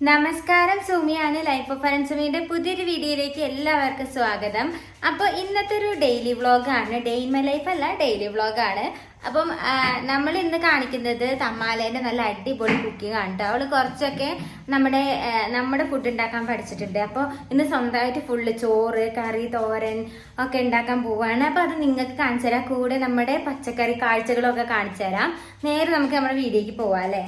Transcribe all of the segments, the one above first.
നമസ്കാരം, സുമിയാണ്. Life of ഫറൻസുമിയുടെ പുതിയൊരു വീഡിയോയിലേക്ക് എല്ലാവർക്കും സ്വാഗതം. അപ്പോൾ ഇന്നത്തെ ഒരു ഡെയിലി വ്ളോഗാണ്. ഡേ ഇൻ മൈ ലൈഫ് അല്ല, ഡെയിലി വ്ളോഗാണ്. അപ്പം നമ്മൾ ഇന്ന് കാണിക്കുന്നത് തമ്മാലേൻ്റെ നല്ല അടിപൊളി കുക്കിംഗ് ആണ് കേട്ടോ. അവൾ കുറച്ചൊക്കെ നമ്മുടെ ഫുഡ് ഉണ്ടാക്കാൻ പഠിച്ചിട്ടുണ്ട്. അപ്പോൾ ഇന്ന് സ്വന്തമായിട്ട് ഫുള്ള് ചോറ്, കറി, തോരൻ ഒക്കെ ഉണ്ടാക്കാൻ പോവുകയാണ്. അപ്പോൾ അത് നിങ്ങൾക്ക് കാണിച്ചു തരാം. കൂടെ നമ്മുടെ പച്ചക്കറി കാഴ്ചകളൊക്കെ കാണിച്ചു തരാം. നേരെ നമുക്ക് നമ്മുടെ വീഡിയോയ്ക്ക് പോവാം അല്ലേ.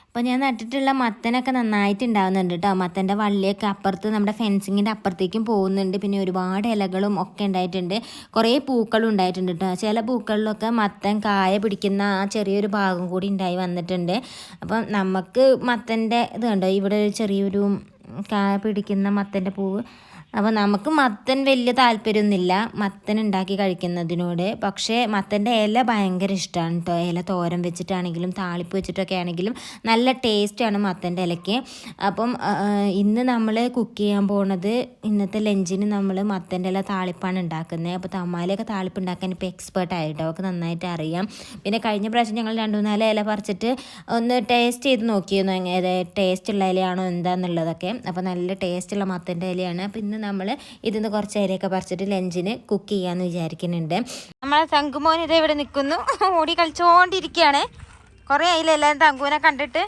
അപ്പോൾ ഞാൻ നട്ടിട്ടുള്ള മത്തനൊക്കെ നന്നായിട്ട് ഉണ്ടാകുന്നുണ്ട് കേട്ടോ. മത്തൻ്റെ വള്ളിയൊക്കെ അപ്പുറത്ത് നമ്മുടെ ഫെൻസിങ്ങിൻ്റെ അപ്പുറത്തേക്കും പോകുന്നുണ്ട്. പിന്നെ ഒരുപാട് ഇലകളും ഒക്കെ ഉണ്ടായിട്ടുണ്ട്. കുറേ പൂക്കളും ഉണ്ടായിട്ടുണ്ട് കേട്ടോ. ചില പൂക്കളിലൊക്കെ മത്തൻ കായ പിടിക്കുന്ന ആ ചെറിയൊരു ഭാഗം കൂടി ഉണ്ടായി വന്നിട്ടുണ്ട്. അപ്പം നമുക്ക് മത്തൻ്റെ ഇത് കണ്ടോ, ഇവിടെ ഒരു ചെറിയൊരു കായ പിടിക്കുന്ന മത്തൻ്റെ പൂവ്. അപ്പോൾ നമുക്ക് മത്തൻ വലിയ താല്പര്യമൊന്നുമില്ല മത്തൻ ഉണ്ടാക്കി കഴിക്കുന്നതിനോട്. പക്ഷേ മത്തൻ്റെ ഇല ഭയങ്കര ഇഷ്ടമാണ് കേട്ടോ. ഇല തോരൻ വെച്ചിട്ടാണെങ്കിലും താളിപ്പ് വെച്ചിട്ടൊക്കെ ആണെങ്കിലും നല്ല ടേസ്റ്റാണ് മത്തൻ്റെ ഇലയ്ക്ക്. അപ്പം ഇന്ന് നമ്മൾ കുക്ക് ചെയ്യാൻ പോണത്, ഇന്നത്തെ ലഞ്ചിന് നമ്മൾ മത്തൻ്റെ ഇല താളിപ്പാണ് ഉണ്ടാക്കുന്നത്. അപ്പോൾ തമ്മാലയൊക്കെ താളിപ്പ് ഉണ്ടാക്കാൻ ഇപ്പോൾ എക്സ്പേർട്ടായിട്ടോ, അവർക്ക് നന്നായിട്ട് അറിയാം. പിന്നെ കഴിഞ്ഞ പ്രാവശ്യം ഞങ്ങൾ 2-4 ഇല പറിച്ചിട്ട് ഒന്ന് ടേസ്റ്റ് ചെയ്ത് നോക്കിയിരുന്നു, എങ്ങനെ ടേസ്റ്റുള്ള ഇലയാണോ എന്താണെന്നുള്ളതൊക്കെ. അപ്പോൾ നല്ല ടേസ്റ്റുള്ള മത്തൻ്റെ ഇലയാണ്. അപ്പോൾ ഇന്ന് നമ്മൾ ഇതിന്ന് കുറച്ച് ഇലയൊക്കെ പറിച്ചിട്ട് ലഞ്ചിന് കുക്ക് ചെയ്യാന്ന് വിചാരിക്കുന്നുണ്ട്. നമ്മളെ തങ്കുമോൻ ഇത് ഇവിടെ നിൽക്കുന്നു, ഓടി കളിച്ചോണ്ടിരിക്കുകയാണ്. കുറേ അതിൽ എല്ലാവരും തങ്കുവിനെ കണ്ടിട്ട്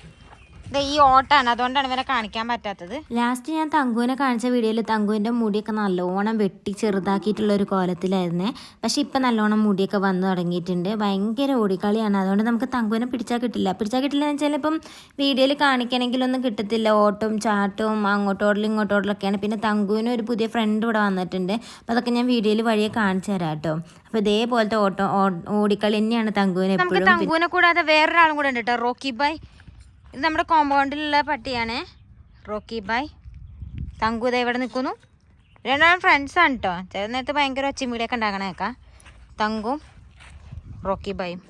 ഈ ഓട്ടാണ്, അതുകൊണ്ടാണ് ഇവരെ കാണിക്കാൻ പറ്റാത്തത്. ലാസ്റ്റ് ഞാൻ തങ്കുവിനെ കാണിച്ച വീഡിയോയിൽ തങ്കുവിൻ്റെ മുടിയൊക്കെ നല്ലോണം വെട്ടി ചെറുതാക്കിയിട്ടുള്ള ഒരു കോലത്തിലായിരുന്നേ. പക്ഷെ ഇപ്പം നല്ലോണം മുടിയൊക്കെ വന്നു തുടങ്ങിയിട്ടുണ്ട്. ഭയങ്കര ഓടിക്കളിയാണ്. അതുകൊണ്ട് നമുക്ക് തങ്കുവിനെ പിടിച്ചാൽ കിട്ടില്ല എന്ന് വെച്ചാൽ ഇപ്പം വീഡിയോയിൽ കാണിക്കണമെങ്കിലൊന്നും കിട്ടത്തില്ല. ഓട്ടവും ചാട്ടവും അങ്ങോട്ടോടലും ഇങ്ങോട്ടോടലൊക്കെയാണ്. പിന്നെ തങ്കുവിന് ഒരു പുതിയ ഫ്രണ്ട് ഇവിടെ വന്നിട്ടുണ്ട്. അപ്പോൾ അതൊക്കെ ഞാൻ വീഡിയോയിൽ വഴിയെ കാണിച്ചു തരാം കേട്ടോ. അപ്പോൾ ഇതേപോലത്തെ ഓടിക്കളി തന്നെയാണ് തങ്കുവിന് എപ്പോഴും. തങ്കുവിനെ കൂടാതെ വേറൊരാളും കൂടെ ഉണ്ട് കേട്ടോ, റോക്കി ബായ്. ഇത് നമ്മുടെ കോമ്പൗണ്ടിലുള്ള പട്ടിയാണ്, റോക്കി ബായ്. തങ്കു ദേ ഇവിടെ നിൽക്കുന്നു. രണ്ടാളും ഫ്രണ്ട്സാണ് കേട്ടോ. ചില നേരത്ത് ഭയങ്കര ഒച്ചമീടിയൊക്കെ ഉണ്ടാക്കണേക്കാം. തങ്കും റോക്കി ബായും.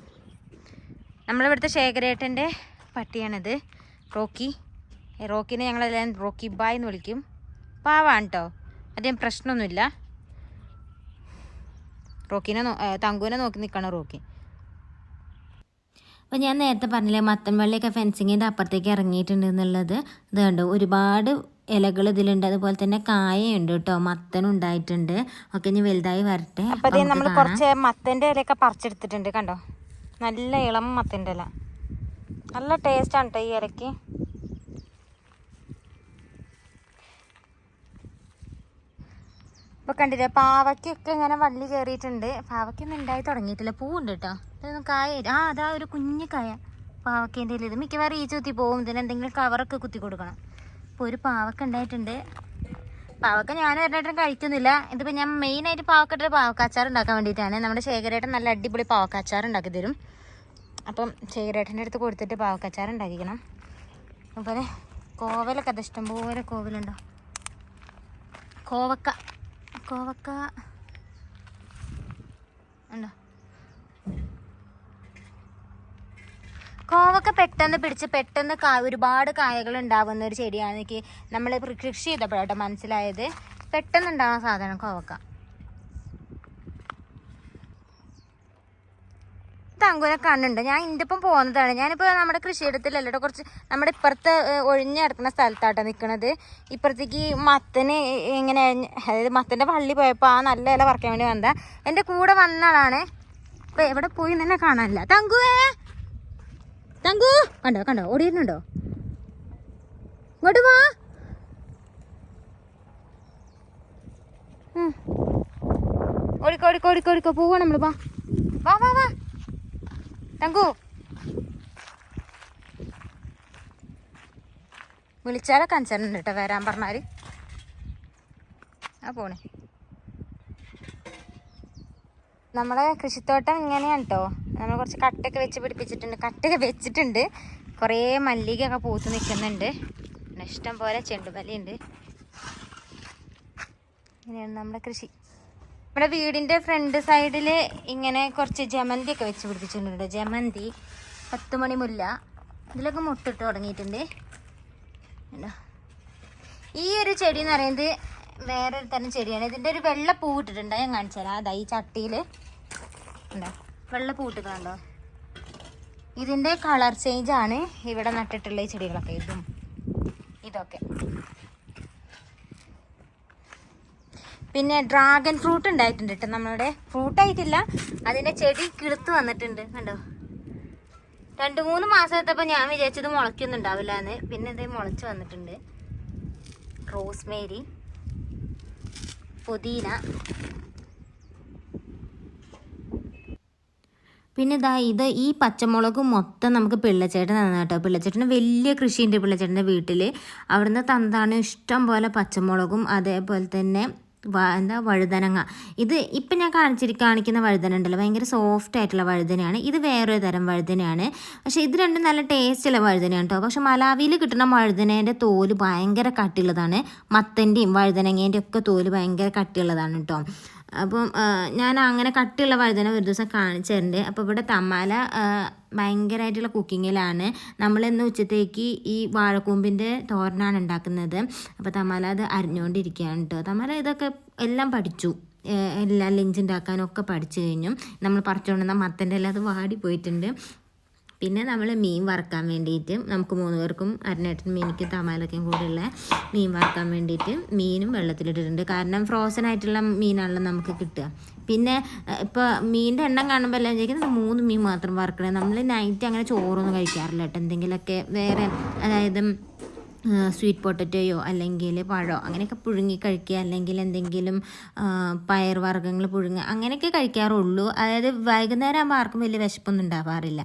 നമ്മളിവിടുത്തെ ശേഖരേട്ടൻ്റെ പട്ടിയാണിത്, റോക്കി. റോക്കിനെ ഞങ്ങളെല്ലാം റോക്കി ബായ് എന്ന് വിളിക്കും. പാവാണ് കേട്ടോ, അധികം പ്രശ്നമൊന്നുമില്ല. തങ്കുവിനെ നോക്കി നിൽക്കണം റോക്കി. അപ്പോൾ ഞാൻ നേരത്തെ പറഞ്ഞില്ലേ മത്തൻ വള്ളിയൊക്കെ ഫെൻസിങ്ങിൻ്റെ അപ്പുറത്തേക്ക് ഇറങ്ങിയിട്ടുണ്ട് എന്നുള്ളത്. ഇത് കണ്ടോ, ഒരുപാട് ഇലകൾ ഇതിലുണ്ട്. അതുപോലെ തന്നെ കായുണ്ട് കേട്ടോ, മത്തനും ഉണ്ടായിട്ടുണ്ട്. ഒക്കെ ഇനി വലുതായി വരട്ടെ. അപ്പോൾ നമ്മൾ കുറച്ച് മത്തൻ്റെ ഇലയൊക്കെ പറിച്ചെടുത്തിട്ടുണ്ട്. കണ്ടോ, നല്ല ഇളം മത്തൻ്റെ ഇല, നല്ല ടേസ്റ്റാണ് കേട്ടോ ഈ ഇലയ്ക്ക്. ഇപ്പോൾ കണ്ടില്ലേ, പാവയ്ക്കൊക്കെ ഇങ്ങനെ വള്ളി കയറിയിട്ടുണ്ട്. പാവയ്ക്കൊന്നും ഉണ്ടായി തുടങ്ങിയിട്ടില്ല, പൂവുണ്ട് കേട്ടോ. ഇതൊന്നും കായ, അതാ ഒരു കുഞ്ഞു കായ പാവക്കേൻ്റെ ഇത് മിക്കവാറും ഈ ചുറ്റി പോകും. ഇതിനെന്തെങ്കിലും കവറൊക്കെ കുത്തി കൊടുക്കണം. ഇപ്പോൾ ഒരു പാവക്ക ഉണ്ടായിട്ടുണ്ട്. പാവക്ക ഞാൻ ഒരെണ്ണം കഴിക്കുന്നില്ല. ഇതിപ്പോൾ ഞാൻ മെയിനായിട്ട് പാവക്കട്ട പാവക്കാച്ചാർ ഉണ്ടാക്കാൻ വേണ്ടിയിട്ടാണ്. നമ്മുടെ ശേഖരേട്ടൻ നല്ല അടിപൊളി പാവക്കാച്ചാർ ഉണ്ടാക്കി തരും. അപ്പം ശേഖരേട്ടൻ്റെ അടുത്ത് കൊടുത്തിട്ട് പാവക്കാച്ചാർ ഉണ്ടാക്കിക്കണം. അതുപോലെ കോവലൊക്കെ അത് ഇഷ്ടംപോലെ കോവലുണ്ടോ, കോവക്ക ഉണ്ടോ. കോവക്ക പെട്ടെന്ന് പിടിച്ച് പെട്ടെന്ന് ഒരുപാട് കായകൾ ഉണ്ടാവുന്ന ഒരു ചെടിയാണ്. എനിക്ക് നമ്മൾ കൃഷി ചെയ്തപ്പോഴാട്ടോ മനസ്സിലായത്, പെട്ടെന്ന് ഉണ്ടാകുന്ന സാധനം കോവക്ക. തങ്കുവിനെ കണ്ണുണ്ട്. ഞാൻ ഇതിൻ്റെ ഒപ്പം പോകുന്നതാണ്. ഞാനിപ്പോൾ നമ്മുടെ കൃഷിയിടത്തിലല്ലോ, കുറച്ച് നമ്മുടെ ഇപ്പുറത്ത് ഒഴിഞ്ഞ് കിടക്കുന്ന സ്ഥലത്താട്ടോ നിൽക്കുന്നത്. ഇപ്പുറത്തേക്ക് മത്തന് ഇങ്ങനെ, അതായത് മത്തൻ്റെ വള്ളി പോയപ്പോൾ ആ നല്ല ഇല പറിക്കാൻ വേണ്ടി വന്നതാ. എൻ്റെ കൂടെ വന്നതാണ്. ഇപ്പോൾ എവിടെ പോയി തന്നെ കാണാനില്ല. തങ്കു കണ്ടോ ഓടിയിരുന്നുണ്ടോ, ഇങ്ങോട്ട് വാ. ഓടിക്കോ പോവാ നമ്മൾ. വാ തങ്കു. വിളിച്ചാലൊക്കെ അനുസരണം കേട്ടോ, വരാൻ പറഞ്ഞാൽ. പോണേ. നമ്മളെ കൃഷിത്തോട്ടം ഇങ്ങനെയാണ് കേട്ടോ. നമ്മൾ കുറച്ച് കട്ടൊക്കെ വെച്ചിട്ടുണ്ട്. കുറേ മല്ലികയൊക്കെ പൂത്ത് നിൽക്കുന്നുണ്ട്. ഇഷ്ടം പോലെ ചെണ്ടുമല്ലിയുണ്ട്. ഇങ്ങനെയാണ് നമ്മുടെ കൃഷി. നമ്മുടെ വീടിൻ്റെ ഫ്രണ്ട് സൈഡിൽ ഇങ്ങനെ കുറച്ച് ജമന്തിയൊക്കെ വെച്ച് പിടിപ്പിച്ചിട്ടുണ്ട്. ജമന്തി, 10 മണി മുല്ല, ഇതിലൊക്കെ മുട്ടിട്ട് തുടങ്ങിയിട്ടുണ്ട്. ഈ ഒരു ചെടി എന്ന് പറയുന്നത് വേറൊരു തരം ചെടിയാണ്. ഇതിൻ്റെ ഒരു വെള്ള പൂ ഇട്ടിട്ടുണ്ട്, ഞാൻ കാണിച്ചു തരാം. അതാ ഈ ചട്ടിയിൽ ഉണ്ടോ, വെള്ള പൂ ഇട്ടിട്ടുണ്ടോ. ഇതിൻ്റെ കളർ ചേഞ്ചാണ് ഇവിടെ നട്ടിട്ടുള്ള ഈ ചെടികളൊക്കെ. ഇതും ഇതൊക്കെ. പിന്നെ ഡ്രാഗൺ ഫ്രൂട്ട് ഉണ്ടായിട്ടുണ്ട് കേട്ടോ നമ്മളുടെ. ഫ്രൂട്ടായിട്ടില്ല, അതിൻ്റെ ചെടി കിളുത്ത് വന്നിട്ടുണ്ട് കണ്ടോ. 2-3 മാസം എത്തപ്പോൾ ഞാൻ വിചാരിച്ചത് മുളയ്ക്കൊന്നും ഉണ്ടാവില്ല എന്ന്. പിന്നെ ഇത് മുളച്ച് വന്നിട്ടുണ്ട്. റോസ്മേരി, പുതിന, പിന്നെ ഇത് ഈ പച്ചമുളക് മൊത്തം നമുക്ക് പിള്ളച്ചേട്ടൻ തന്ന കേട്ടോ. പിള്ളച്ചേട്ടന് വലിയ കൃഷിയുണ്ട് പിള്ളച്ചേട്ടൻ്റെ വീട്ടിൽ. അവിടുന്ന് തന്നതാണ് ഇഷ്ടം പോലെ പച്ചമുളകും അതേപോലെ തന്നെ വഴുതനങ്ങ. ഇത് ഇപ്പം ഞാൻ കാണിക്കുന്ന വഴുതന ഉണ്ടല്ലോ, ഭയങ്കര സോഫ്റ്റ് ആയിട്ടുള്ള വഴുതനയാണ്. ഇത് വേറൊരു തരം വഴുതനയാണ്. പക്ഷേ ഇത് രണ്ടും നല്ല ടേസ്റ്റുള്ള വഴുതനയാണ് കേട്ടോ. പക്ഷെ മലാവിയിൽ കിട്ടുന്ന വഴുതനേൻ്റെ തോല് ഭയങ്കര കട്ടിയുള്ളതാണ്. മത്തൻ്റെയും വഴുതനങ്ങേൻ്റെ ഒക്കെ തോല് ഭയങ്കര കട്ടിയുള്ളതാണ് കേട്ടോ. അപ്പം ഞാൻ അങ്ങനെ കട്ടിയുള്ള വഴുതന ഒരു ദിവസം കാണിച്ചു തരുന്നുണ്ട്. അപ്പോൾ ഇവിടെ തമ്മാല ഭയങ്കരമായിട്ടുള്ള കുക്കിങ്ങിലാണ്. നമ്മളിന്ന് ഉച്ചത്തേക്ക് ഈ വാഴക്കൂമ്പിൻ്റെ തോരനാണ് ഉണ്ടാക്കുന്നത്. അപ്പോൾ തമ്മാല അത് അരിഞ്ഞുകൊണ്ടിരിക്കുകയാണ് കേട്ടോ. തമ്മാല ഇതൊക്കെ എല്ലാം പഠിച്ചു, എല്ലാം ലഞ്ച് ഉണ്ടാക്കാനൊക്കെ പഠിച്ചു കഴിഞ്ഞു. നമ്മൾ പറിച്ചുകൊണ്ടുവന്ന മത്തൻ്റെ എല്ലാം അത് വാടിപ്പോയിട്ടുണ്ട്. പിന്നെ നമ്മൾ മീൻ വറുക്കാൻ വേണ്ടിയിട്ട് നമുക്ക് 3 പേർക്കും അരനേട്ടൻ മീനിക്ക് തമാലൊക്കെയും കൂടെയുള്ള മീൻ വറുക്കാൻ വേണ്ടിയിട്ട് മീനും വെള്ളത്തിലിട്ടിട്ടുണ്ട്. കാരണം ഫ്രോസൺ ആയിട്ടുള്ള മീനാണല്ലോ നമുക്ക് കിട്ടുക. പിന്നെ ഇപ്പോൾ മീനിൻ്റെ എണ്ണം കാണുമ്പോൾ എല്ലാം വിചാരിക്കുന്നത് 3 മീൻ മാത്രം വറുക്കണേ. നമ്മൾ നൈറ്റ് അങ്ങനെ ചോറൊന്നും കഴിക്കാറില്ല കേട്ടോ. എന്തെങ്കിലുമൊക്കെ വേറെ, അതായത് സ്വീറ്റ് പൊട്ടറ്റോയോ അല്ലെങ്കിൽ പഴമോ അങ്ങനെയൊക്കെ പുഴുങ്ങി കഴിക്കുക, അല്ലെങ്കിൽ എന്തെങ്കിലും പയർ വർഗ്ഗങ്ങൾ പുഴുങ്ങുക, അങ്ങനെയൊക്കെ കഴിക്കാറുള്ളൂ. അതായത് വൈകുന്നേരം ആകുമ്പോൾ ആർക്കും വലിയ വിശപ്പൊന്നും ഉണ്ടാവാറില്ല.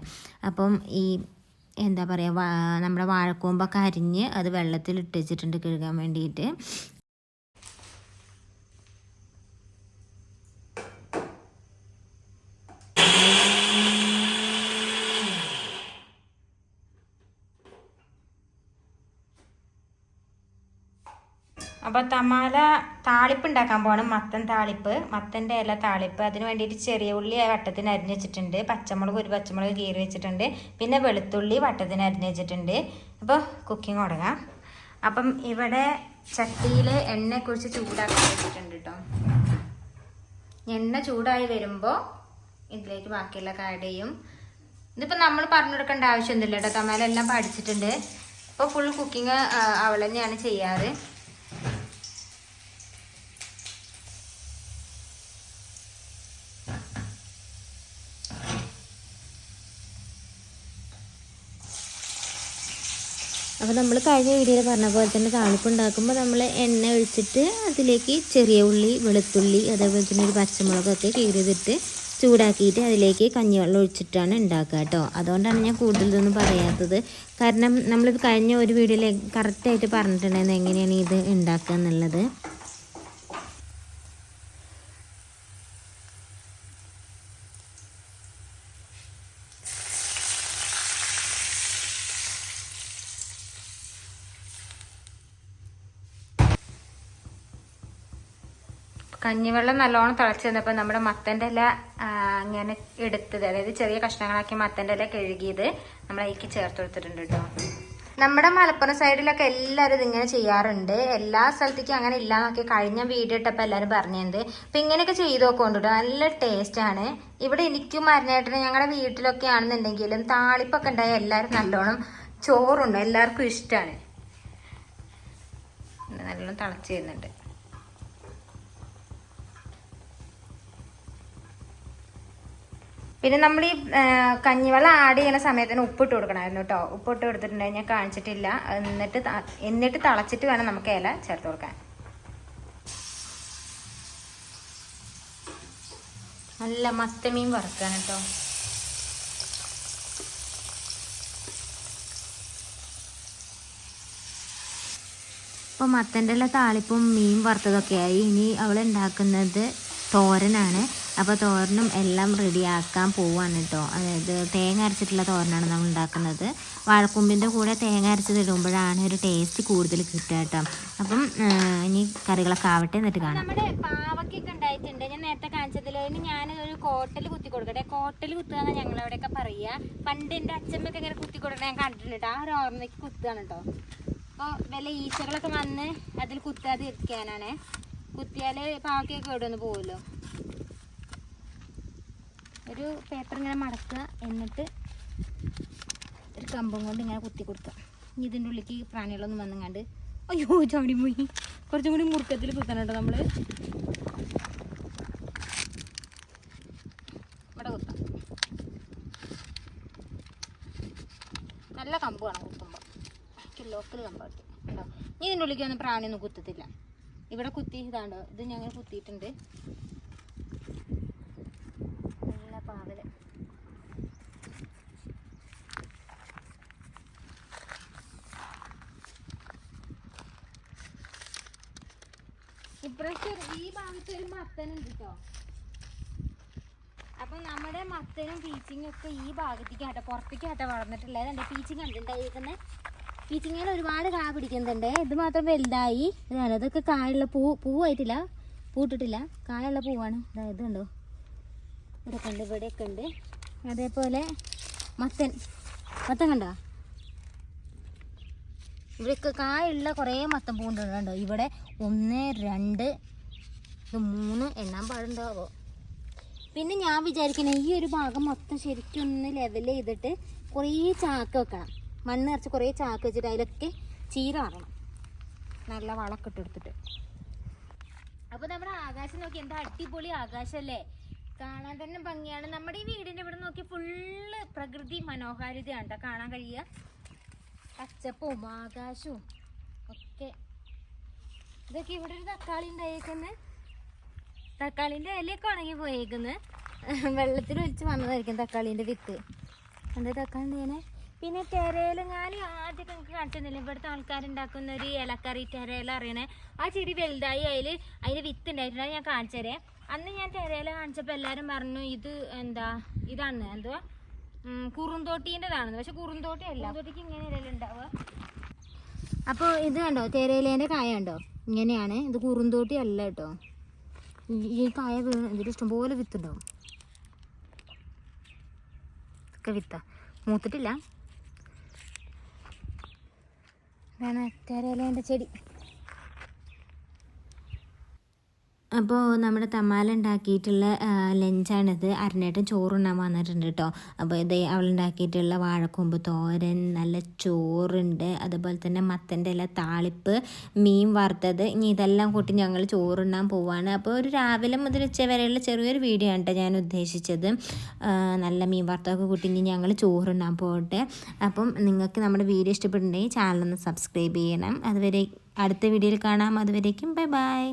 അപ്പം ഈ എന്താ പറയുക, നമ്മുടെ വാഴക്കൂമ്പൊക്കെ അരിഞ്ഞ് അത് വെള്ളത്തിൽ ഇട്ട് വെച്ചിട്ടുണ്ട് കഴുകാൻ വേണ്ടിയിട്ട്. അപ്പോൾ തമാല താളിപ്പ് ഉണ്ടാക്കാൻ പോകണം. മത്തൻ താളിപ്പ്, മത്തൻ്റെ ഇല താളിപ്പ്. അതിന് വേണ്ടിയിട്ട് ചെറിയ ഉള്ളി വട്ടത്തിന് അരിഞ്ഞ് വെച്ചിട്ടുണ്ട്. ഒരു പച്ചമുളക് കീറി വെച്ചിട്ടുണ്ട്. പിന്നെ വെളുത്തുള്ളി വട്ടത്തിന് അരിഞ്ഞ് വെച്ചിട്ടുണ്ട്. അപ്പോൾ കുക്കിംഗ് തുടങ്ങാം. അപ്പം ഇവിടെ ചട്ടിയിൽ എണ്ണ കുറിച്ച് ചൂടാക്കാൻ വെച്ചിട്ടുണ്ട് കേട്ടോ. എണ്ണ ചൂടായി വരുമ്പോൾ ഇതിലേക്ക് ബാക്കിയുള്ള കാടയും. ഇതിപ്പോൾ നമ്മൾ പറഞ്ഞു കൊടുക്കേണ്ട ആവശ്യമൊന്നുമില്ല കേട്ടോ. തമാല എല്ലാം പഠിച്ചിട്ടുണ്ട്. ഇപ്പോൾ ഫുൾ കുക്കിംഗ് അവൾ തന്നെയാണ് ചെയ്യാറ്. അപ്പോൾ നമ്മൾ കഴിഞ്ഞ വീഡിയോയിൽ പറഞ്ഞ പോലെ തന്നെ താളിപ്പ് ഉണ്ടാക്കുമ്പോൾ നമ്മൾ എണ്ണ ഒഴിച്ചിട്ട് അതിലേക്ക് ചെറിയ ഉള്ളി, വെളുത്തുള്ളി, അതേപോലെ തന്നെ ഒരു പച്ചമുളകൊക്കെ കീറിയതിട്ട് ചൂടാക്കിയിട്ട് അതിലേക്ക് കഞ്ഞിവെള്ളം ഒഴിച്ചിട്ടാണ് ഉണ്ടാക്കുക കേട്ടോ. അതുകൊണ്ടാണ് ഞാൻ കൂടുതലൊന്നും പറയാത്തത്. കാരണം നമ്മളിത് കഴിഞ്ഞ ഒരു വീഡിയോയിൽ കറക്റ്റായിട്ട് പറഞ്ഞിട്ടുണ്ടായിരുന്നു എങ്ങനെയാണ് ഇത് ഉണ്ടാക്കുക എന്നുള്ളത്. കഞ്ഞിവെള്ളം നല്ലോണം തിളച്ച് വന്നപ്പോൾ നമ്മുടെ മത്തൻ്റെ ഇല ഇങ്ങനെ എടുത്തത്, അതായത് ചെറിയ കഷ്ണങ്ങളാക്കി മത്തൻ്റെ ഇല കഴുകിയത് നമ്മൾ അതിലേക്ക് ചേർത്ത് കൊടുത്തിട്ടുണ്ട് കേട്ടോ. നമ്മുടെ മലപ്പുറം സൈഡിലൊക്കെ എല്ലാവരും ഇതിങ്ങനെ ചെയ്യാറുണ്ട്. എല്ലാ സ്ഥലത്തേക്കും അങ്ങനെ ഇല്ലാന്നൊക്കെ കഴിഞ്ഞ വീഡിയോ ഇട്ടപ്പോൾ എല്ലാവരും പറഞ്ഞിട്ടുണ്ട്. അപ്പം ഇങ്ങനെയൊക്കെ ചെയ്ത് നോക്കൊണ്ടിട്ടോ, നല്ല ടേസ്റ്റാണ്. ഇവിടെ എനിക്കും മരുന്നേട്ടന് ഞങ്ങളുടെ വീട്ടിലൊക്കെ ആണെന്നുണ്ടെങ്കിലും താളിപ്പൊക്കെ ഉണ്ടായാൽ എല്ലാവരും നല്ലോണം ചോറുണ്ട്, എല്ലാവർക്കും ഇഷ്ടമാണ്. നല്ലോണം തിളച്ച് വരുന്നുണ്ട്. പിന്നെ നമ്മൾ ഈ കഞ്ഞിവെള്ളം ആഡ് ചെയ്യുന്ന സമയത്തിന് ഉപ്പിട്ട് കൊടുക്കണമായിരുന്നു കേട്ടോ. ഉപ്പിട്ട് കൊടുത്തിട്ടുണ്ടെങ്കിൽ ഞാൻ കാണിച്ചിട്ടില്ല. എന്നിട്ട് തിളച്ചിട്ട് വേണം നമുക്ക് ഇല ചേർത്ത് കൊടുക്കാൻ. നല്ല മത്തമീൻ വറുക്കാൻ കേട്ടോ. അപ്പോൾ മത്തൻ്റെ ഇല താളിപ്പും മീൻ വറുത്തതൊക്കെ ആയി. ഇനി അവൾ ഉണ്ടാക്കുന്നത് തോരനാണ്. അപ്പോൾ തോരനും എല്ലാം റെഡിയാക്കാൻ പോവാണ് കേട്ടോ. അതായത് തേങ്ങ അരച്ചിട്ടുള്ള തോരനാണ് നമ്മൾ ഉണ്ടാക്കുന്നത്. വാഴക്കൊമ്പിൻ്റെ കൂടെ തേങ്ങ അരച്ചത് ഇടുമ്പോഴാണ് ഒരു ടേസ്റ്റ് കൂടുതൽ കിട്ടുക കേട്ടോ. അപ്പം ഇനി കറികളൊക്കെ ആവട്ടെ, എന്നിട്ട് കാണാം. നമ്മുടെ പാവയ്ക്കൊക്കെ ഉണ്ടായിട്ടുണ്ട്. ഞാൻ നേരത്തെ കാണിച്ചതിൽ ഞാനൊരു കോട്ടൽ കുത്തി കൊടുക്കട്ടെ. കോട്ടൽ കുത്തുക എന്നാണ് ഞങ്ങളവിടെയൊക്കെ പറയുക. പണ്ട് എൻ്റെ അച്ഛമ്മയൊക്കെ ഇങ്ങനെ കുത്തി കൊടുക്കണേ ഞാൻ കണ്ടിട്ടുണ്ട്. ആ ഒരു ഓർമ്മയ്ക്ക് കുത്തുകയാണ് കേട്ടോ. അപ്പോൾ വല്ല ഈച്ചകളൊക്കെ വന്ന് അതിൽ കുത്താതെ ഇരിക്കാനാണ്. കുത്തിയാൽ പാവയ്ക്കൊക്കെ ഇവിടെയൊന്ന് പോകുമല്ലോ. ഒരു പേപ്പർ ഇങ്ങനെ മടക്കുക, എന്നിട്ട് ഒരു കമ്പും കൊണ്ട് ഇങ്ങനെ കുത്തി കൊടുക്കുക. ഇതിൻ്റെ ഉള്ളിലേക്ക് പ്രാണികളൊന്നും വന്നങ്ങാണ്ട് അയ്യോ ചാടി പോയി. കുറച്ചും കൂടി മുറുക്കത്തിൽ കുത്തണം കേട്ടോ നമ്മൾ. ഇവിടെ കുത്താം. നല്ല കമ്പ് വേണം കുത്തുമ്പോൾ. ലോക്കൽ കമ്പാട്ട് കേട്ടോ. ഇനി ഇതിൻ്റെ ഉള്ളിലേക്ക് ഒന്നും പ്രാണിയൊന്നും കുത്തത്തില്ല. ഇവിടെ കുത്തി ഇതാണ്ടോ, ഇത് ഞങ്ങൾ കുത്തിയിട്ടുണ്ട്. നല്ല പാവല്. ഇപ്രാവശ്യം ഈ ഭാഗത്ത് ഒരു മത്തനുണ്ട് കേട്ടോ. അപ്പം നമ്മുടെ മത്തനും പീച്ചിങ്ങും ഒക്കെ ഈ ഭാഗത്തേക്ക് ആട്ടെ, പുറത്തേക്ക് ആട്ടെ വളർന്നിട്ടുള്ളത്. എൻ്റെ പീച്ചിങ് കണ്ടിട്ടുണ്ടായിരിക്കുന്നത്. പീച്ചിങ്ങയിൽ ഒരുപാട് കാ പിടിക്കുന്നുണ്ട്. ഇത് മാത്രം വലുതായി. ഇതാണ്, ഇതൊക്കെ കായുള്ള പൂവായിട്ടില്ല, പൂട്ടിട്ടില്ല, കായുള്ള പൂവാണ്. അതായത് ഉണ്ടോ, ഇവിടെയൊക്കെ ഉണ്ട്, ഇവിടെയൊക്കെ ഉണ്ട്. അതേപോലെ മത്തൻ കണ്ടോ, ഇവിടെയൊക്കെ കായുള്ള കുറേ മത്തൻ പൂണ്ടുണ്ടോ. ഇവിടെ 1 2 3 എണ്ണാൻ പാടുണ്ടാവോ. പിന്നെ ഞാൻ വിചാരിക്കണേ ഈ ഒരു ഭാഗം മൊത്തം ശരിക്കും ഒന്ന് ലെവൽ ചെയ്തിട്ട് കുറേ ചാക്ക് വെക്കണം. മണ്ണ് നിറച്ച് കുറേ ചാക്ക് വെച്ചിട്ട് അതിലൊക്കെ ചീര നടണം, നല്ല വളമൊക്കെ ഇട്ടെടുത്തിട്ട്. അപ്പോൾ നമ്മുടെ ആകാശം നോക്കി, എന്താ അടിപൊളി ആകാശമല്ലേ, കാണാൻ തന്നെ ഭംഗിയാണ്. നമ്മുടെ ഈ വീടിൻ്റെ ഇവിടെ നോക്കി ഫുള്ള് പ്രകൃതി മനോഹാരിതയാണ് കേട്ടോ കാണാൻ കഴിയുക. പച്ചപ്പും ആകാശവും ഒക്കെ. ഇതൊക്കെ ഇവിടെ ഒരു തക്കാളി ഉണ്ടായേക്കുന്നത്. തക്കാളിൻ്റെ ഇലയൊക്കെ ഉണങ്ങി പോയേക്കുന്നത്. വെള്ളത്തിൽ ഒഴിച്ച് വന്നതായിരിക്കും തക്കാളീൻ്റെ വിത്ത്. എന്താ തക്കാളി ഇങ്ങനെ. പിന്നെ തെരയില ഞാൻ ആദ്യമൊക്കെ നിങ്ങൾക്ക് കാണിച്ചിരുന്നില്ല, ഇവിടുത്തെ ആൾക്കാരുണ്ടാക്കുന്ന ഒരു ഇലക്കറി തെരയില അറിയണേ. ആ ചെടി വലുതായി അതിൽ വിത്ത് ഉണ്ടായിട്ടുണ്ട്. ഞാൻ കാണിച്ചു തരാം. അന്ന് ഞാൻ തെരയില കാണിച്ചപ്പോൾ എല്ലാവരും പറഞ്ഞു ഇത് ഇതാണ് എന്തുവാ കുറുന്തോട്ടീൻ്റെതാണെന്ന്. പക്ഷെ കുറുന്തോട്ടി അല്ല, കുറുന്തോട്ടിക്ക് ഇങ്ങനെ ഇല ഉണ്ടാവുക. അപ്പോൾ ഇത് കണ്ടോ, തെരയിലേൻ്റെ കായ കണ്ടോ, ഇങ്ങനെയാണ്. ഇത് കുറുന്തോട്ടി അല്ല കേട്ടോ. ഈ കായ വീണ് ഇതിൽ ഇഷ്ടംപോലെ വിത്തുണ്ടാവും. ഒക്കെ വിത്താ, മൂത്തിട്ടില്ല. ഇതാണ് തെരയിലേൻ്റെ ചെടി. അപ്പോൾ നമ്മുടെ തമാല ഉണ്ടാക്കിയിട്ടുള്ള ലഞ്ചാണിത്. അരനേട്ടൻ ചോറുണ്ണാൻ വന്നിട്ടുണ്ട് കേട്ടോ. അപ്പോൾ ഇത് അവളുണ്ടാക്കിയിട്ടുള്ള വാഴക്കൊമ്പ് തോരൻ, നല്ല ചോറുണ്ട്, അതുപോലെ തന്നെ മത്തൻ്റെ ഇല താളിപ്പ്, മീൻ വറുത്തത്. ഇനി ഇതെല്ലാം കൂട്ടി ഞങ്ങൾ ചോറുണ്ണാൻ പോവാണ്. അപ്പോൾ ഒരു രാവിലെ മുതൽ ഉച്ച വരെയുള്ള ചെറിയൊരു വീഡിയോ ആണ് കേട്ടോ ഞാൻ ഉദ്ദേശിച്ചത്. നല്ല മീൻ വറുത്തൊക്കെ കൂട്ടി ഇനി ഞങ്ങൾ ചോറുണ്ണാൻ പോകട്ടെ. അപ്പം നിങ്ങൾക്ക് നമ്മുടെ വീഡിയോ ഇഷ്ടപ്പെട്ടിട്ടുണ്ടെങ്കിൽ ചാനലൊന്ന് സബ്സ്ക്രൈബ് ചെയ്യണം. അതുവരെ അടുത്ത വീഡിയോയിൽ കാണാം. അതുവരേക്കും ബൈ ബൈ.